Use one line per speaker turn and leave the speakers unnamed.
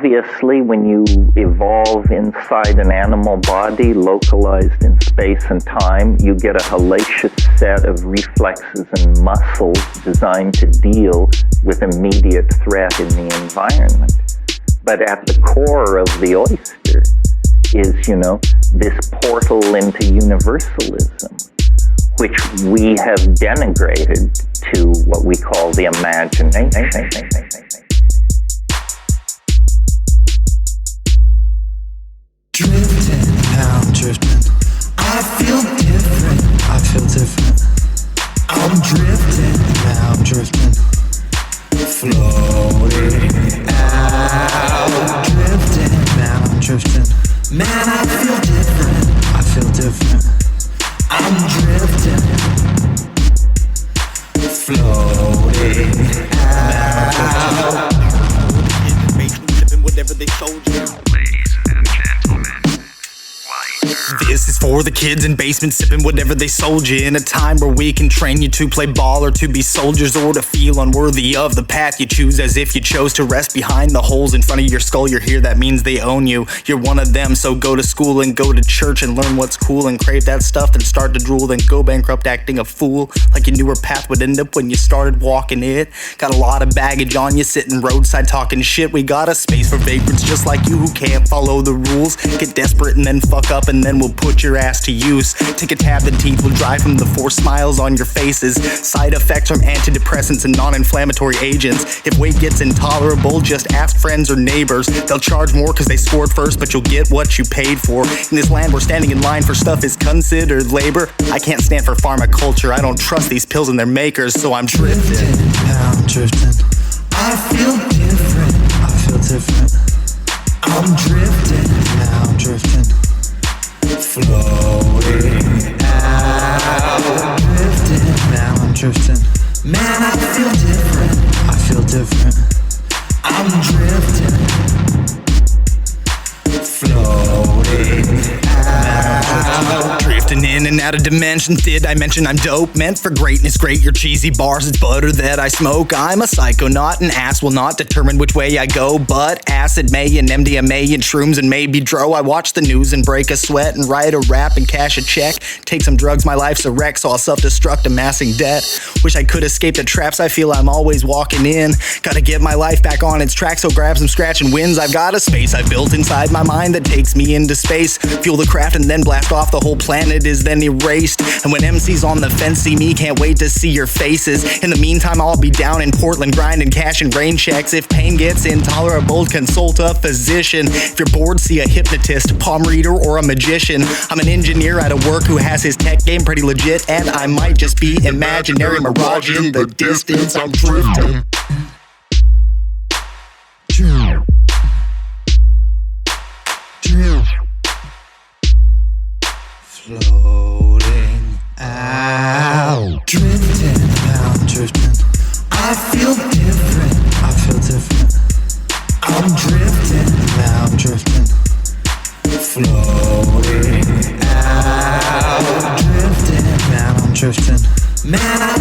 obviously, when you evolve inside an animal body, localized in space and time, you get a hellacious set of reflexes and muscles designed to deal with immediate threat in the environment. But at the core of the oyster is, this portal into universalism, which we have denigrated to what we call the imagination.
Drifting, now I'm drifting. I feel different. I feel different. I'm drifting, now I'm drifting. Floating out. Drifting, now I'm drifting. Man, I feel different. I feel different. I'm drifting. Floating out. Whatever they told you.
Ladies and gentlemen,
this is for the kids in basements sipping whatever they sold you, in a time where we can train you to play ball or to be soldiers or to feel unworthy of the path you choose, as if you chose to rest behind the holes in front of your skull. You're here, that means they own you. You're one of them, so go to school and go to church and learn what's cool and crave that stuff, then start to drool, then go bankrupt acting a fool, like you knew where path would end up when you started walking it. Got a lot of baggage on you, sitting roadside talking shit. We got a space for vagrants just like you who can't follow the rules. Get desperate and then fuck up, and then we'll put your ass to use. Take a tab, the teeth will dry from the forced smiles on your faces. Side effects from antidepressants and non-inflammatory agents. If weight gets intolerable, just ask friends or neighbors. They'll charge more because they scored first, but you'll get what you paid for. In this land where standing in line for stuff is considered labor, I can't stand for pharmaculture. I don't trust these pills and their makers, so I'm drifting.
Now I'm drifting. I feel different. I feel different. I'm drifting. Now I'm drifting. Floating out. Drifting. Now I'm drifting. Man, I feel different. I feel different. I'm drifting. Floating out.
Drifting in and out of dimensions. Did I mention I'm dope? Meant for greatness, great. Your cheesy bars, it's butter that I smoke. I'm a psychonaut, and ass will not determine which way I go, but acid may and MDMA and shrooms and maybe dro. I watch the news and break a sweat and write a rap and cash a check. Take some drugs, my life's a wreck, so I'll self-destruct, amassing debt. Wish I could escape the traps I feel I'm always walking in. Gotta get my life back on its track, so grab some scratching wins. I've got a space I've built inside my mind that takes me into space. Fuel the craft and then blast off, the whole planet is then erased. And when MCs on the fence see me, can't wait to see your faces. In the meantime, I'll be down in Portland grinding cash and rain checks. If pain gets intolerable, consult a physician. If you're bored, see a hypnotist, palm reader, or a magician. I'm an engineer out of work who has his tech game pretty legit, and I might just be imaginary mirage in the distance. I'm drifting.
Floating out. Drifting, now I'm drifting. I feel different. I feel different. I'm drifting, now I'm drifting. Floating out. Drifting, now I'm drifting. Man, I